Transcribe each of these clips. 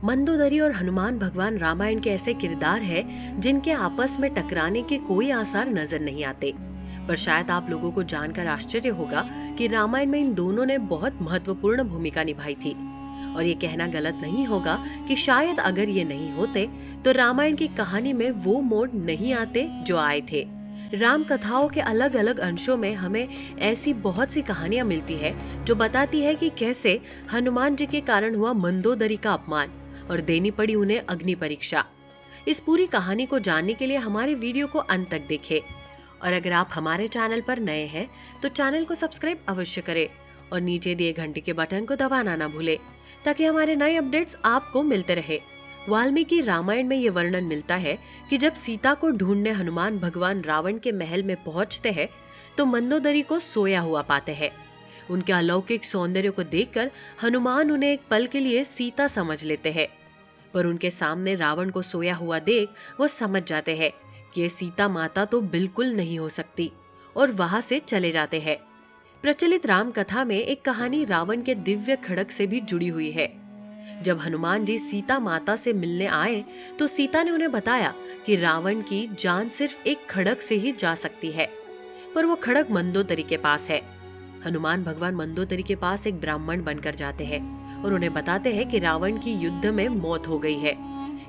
मंदोदरी और हनुमान भगवान रामायण के ऐसे किरदार हैं जिनके आपस में टकराने के कोई आसार नजर नहीं आते। पर शायद आप लोगों को जानकर आश्चर्य होगा कि रामायण में इन दोनों ने बहुत महत्वपूर्ण भूमिका निभाई थी। और ये कहना गलत नहीं होगा कि शायद अगर ये नहीं होते तो रामायण की कहानी में वो मोड़ नहीं आते जो आए थे। राम कथाओं के अलग अलग अंशों में हमें ऐसी बहुत सी कहानियां मिलती है जो बताती है कि कैसे हनुमान जी के कारण हुआ मंदोदरी का अपमान और देनी पड़ी उन्हें अग्नि परीक्षा। इस पूरी कहानी को जानने के लिए हमारे वीडियो को अंत तक देखें। और अगर आप हमारे चैनल पर नए हैं तो चैनल को सब्सक्राइब अवश्य करें और नीचे दिए घंटी के बटन को दबाना ना भूलें ताकि हमारे नए अपडेट्स आपको मिलते रहे। वाल्मीकि रामायण में ये वर्णन मिलता है कि जब सीता को ढूंढने हनुमान भगवान रावण के महल में पहुंचते हैं तो मंदोदरी को सोया हुआ पाते हैं। उनके अलौकिक सौंदर्य को देखकर हनुमान उन्हें एक पल के लिए सीता समझ लेते हैं, पर उनके सामने रावण को सोया हुआ देख वो समझ जाते हैं कि ये सीता माता तो बिल्कुल नहीं हो सकती और वहां से चले जाते हैं। प्रचलित राम कथा में एक कहानी रावण के दिव्य खड्ग से भी जुड़ी हुई है। जब हनुमान जी सीता माता से मिलने आए तो सीता ने उन्हें बताया कि रावण की जान सिर्फ एक खड्ग से ही जा सकती है, पर वो खड्ग मंदोदरी के पास है। हनुमान भगवान मंदोदरी के पास एक ब्राह्मण बनकर जाते हैं और उन्हें बताते हैं कि रावण की युद्ध में मौत हो गई है।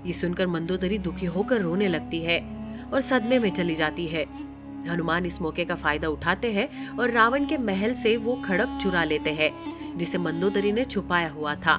ये सुनकर मंदोदरी दुखी होकर रोने लगती है और सदमे में चली जाती है। हनुमान इस मौके का फायदा उठाते हैं और रावण के महल से वो खड्ग चुरा लेते हैं जिसे मंदोदरी ने छुपाया हुआ था।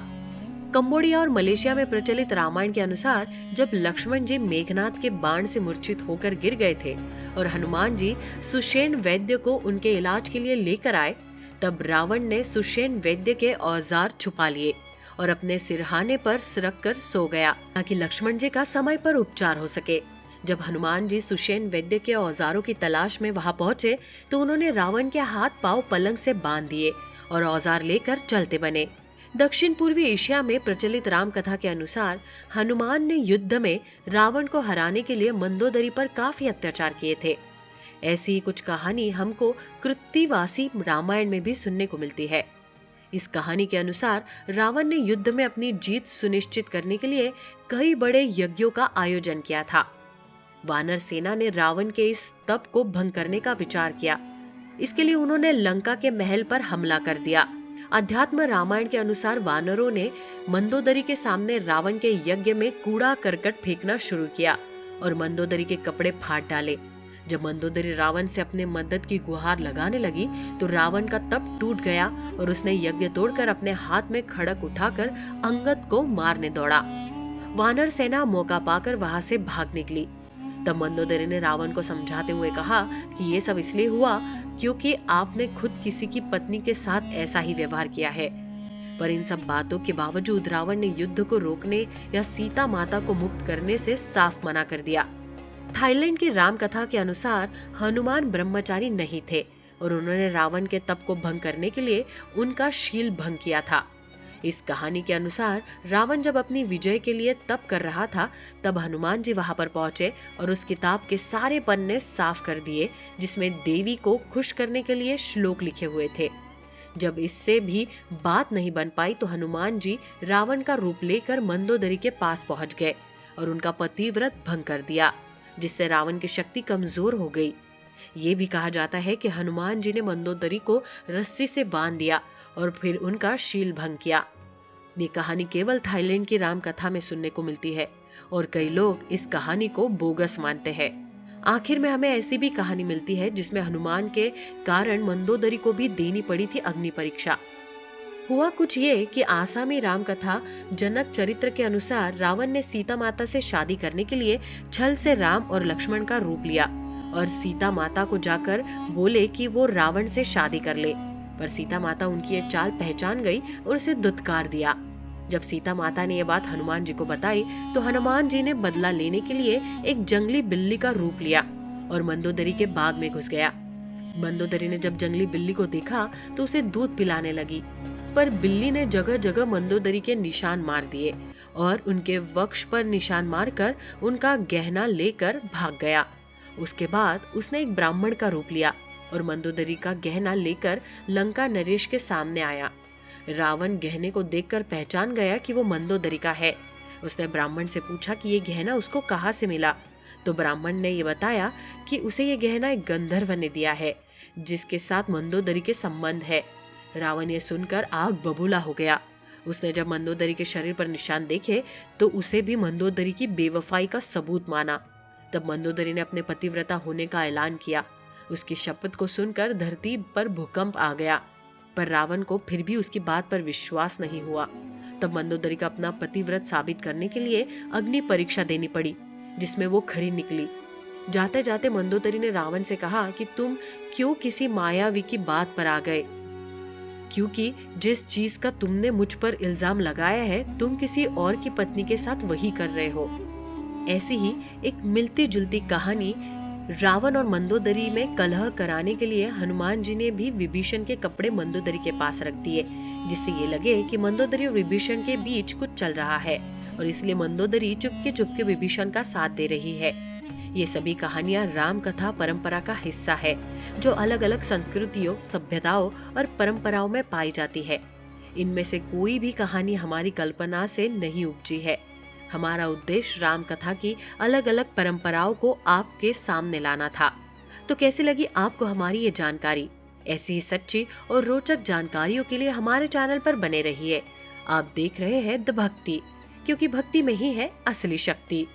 कंबोडिया और मलेशिया में प्रचलित रामायण के अनुसार जब लक्ष्मण जी मेघनाद के बाण से मूर्छित होकर गिर गए थे और हनुमान जी सुषेण वैद्य को उनके इलाज के लिए लेकर आए, तब रावण ने सुषेण वैद्य के औजार छुपा लिए और अपने सिरहाने पर रख कर सो गया ताकि लक्ष्मण जी का समय पर उपचार हो सके। जब हनुमान जी सुषेण वैद्य के औजारों की तलाश में वहां पहुंचे तो उन्होंने रावण के हाथ पांव पलंग से बांध दिए और औजार लेकर चलते बने। दक्षिण पूर्वी एशिया में प्रचलित राम कथा के अनुसार हनुमान ने युद्ध में रावण को हराने के लिए मंदोदरी पर काफी अत्याचार किए थे। ऐसी ही कुछ कहानी हमको कृत्तिवासी रामायण में भी सुनने को मिलती है। इस कहानी के अनुसार रावण ने युद्ध में अपनी जीत सुनिश्चित करने के लिए कई बड़े यज्ञों का आयोजन किया था। वानर सेना ने रावण के इस तप को भंग करने का विचार किया। इसके लिए उन्होंने लंका के महल पर हमला कर दिया। अध्यात्म रामायण के अनुसार वानरों ने मंदोदरी के सामने रावण के यज्ञ में कूड़ा करकट फेंकना शुरू किया और मंदोदरी के कपड़े फाड़ डाले। जब मंदोदरी रावण से अपने मदद की गुहार लगाने लगी तो रावण का तप टूट गया और उसने यज्ञ तोड़कर अपने हाथ में खड़ग उठाकर अंगद को मारने दौड़ा। वानर सेना मौका पाकर वहां से भाग निकली। तब मंदोदरी ने रावण को समझाते हुए कहा कि ये सब इसलिए हुआ क्योंकि आपने खुद किसी की पत्नी के साथ ऐसा ही व्यवहार किया है। पर इन सब बातों के बावजूद रावण ने युद्ध को रोकने या सीता माता को मुक्त करने से साफ मना कर दिया। थाईलैंड की राम कथा के अनुसार हनुमान ब्रह्मचारी नहीं थे और उन्होंने रावण के तप को भंग करने के लिए उनका शील भंग किया था। इस कहानी के अनुसार रावण जब अपनी विजय के लिए तप कर रहा था तब हनुमान जी वहां पर पहुंचे और उस किताब के सारे पन्ने साफ कर दिए जिसमें देवी को खुश करने के लिए श्लोक लिखे हुए थे। जब इससे भी बात नहीं बन पाई तो हनुमान जी रावण का रूप लेकर मंदोदरी के पास पहुंच गए और उनका पतिव्रत भंग कर दिया, जिससे रावण की शक्ति कमजोर हो गई। ये भी कहा जाता है कि हनुमान जी ने मंदोदरी को रस्सी से बांध दिया और फिर उनका शील भंग किया। ये कहानी केवल थाईलैंड की राम कथा में सुनने को मिलती है और कई लोग इस कहानी को बोगस मानते हैं। आखिर में हमें ऐसी भी कहानी मिलती है जिसमें हनुमान के कारण मंदोदरी को भी देनी पड़ी थी अग्नि परीक्षा। हुआ कुछ ये कि आसामी राम कथा जनक चरित्र के अनुसार रावण ने सीता माता से शादी करने के लिए छल से राम और लक्ष्मण का रूप लिया और सीता माता को जाकर बोले कि वो रावण से शादी कर ले, पर सीता माता उनकी ये चाल पहचान गई और उसे दुत्कार दिया। जब सीता माता ने ये बात हनुमान जी को बताई तो हनुमान जी ने बदला लेने के लिए एक जंगली बिल्ली का रूप लिया और मंदोदरी के बाग में घुस गया। मंदोदरी ने जब जंगली बिल्ली को देखा तो उसे दूध पिलाने लगी, पर बिल्ली ने जगह जगह मंदोदरी के निशान मार दिए और उनके वक्ष पर निशान मारकर उनका गहना लेकर भाग गया। उसके बाद उसने एक ब्राह्मण का रूप लिया और मंदोदरी का गहना लेकर लंका नरेश के सामने आया। रावण गहने को देखकर पहचान गया कि वो मंदोदरी का है, उसने ब्राह्मण से पूछा कि ये गहना उसको कहाँ से मिला। तो ब्राह्मण ने ये बताया कि उसे ये गहना एक गंधर्व ने दिया है, जिसके साथ मंदोदरी के संबंध है। रावण ये सुनकर आग बबूला हो गया। उसने जब मंदोदरी के शरीर पर निशान देखे तो उसे भी मंदोदरी की बेवफाई का सबूत माना। तब मंदोदरी ने अपने पतिव्रता होने का ऐलान किया। उसकी शपथ को सुनकर धरती पर भूकंप आ गया, पर रावण को फिर भी उसकी बात पर विश्वास नहीं हुआ। तब मंदोदरी का अपना पतिव्रत साबित करने के लिए अग्नि परीक्षा देनी पड़ी, जिसमें वो खरी निकली। जाते जाते मंदोदरी ने रावण से कहा कि तुम क्यों किसी मायावी की बात पर आ गए, क्योंकि जिस चीज का तुमने मुझ पर इल्जाम लगाया है तुम किसी और की पत्नी के साथ वही कर रहे हो। ऐसी ही एक मिलती जुलती कहानी रावण और मंदोदरी में कलह कराने के लिए हनुमान जी ने भी विभीषण के कपड़े मंदोदरी के पास रख दिए, जिससे ये लगे कि मंदोदरी और विभीषण के बीच कुछ चल रहा है और इसलिए मंदोदरी चुपके चुपके विभीषण का साथ दे रही है। ये सभी कहानियां राम कथा परंपरा का हिस्सा है, जो अलग अलग संस्कृतियों, सभ्यताओं और परंपराओं में पाई जाती है। इनमें से कोई भी कहानी हमारी कल्पना से नहीं उपजी है। हमारा उद्देश्य राम कथा की अलग अलग परंपराओं को आपके सामने लाना था। तो कैसी लगी आपको हमारी ये जानकारी? ऐसी ही सच्ची और रोचक जानकारियों के लिए हमारे चैनल पर बने रहिए। आप देख रहे हैं द भक्ति, क्योंकि भक्ति में ही है असली शक्ति।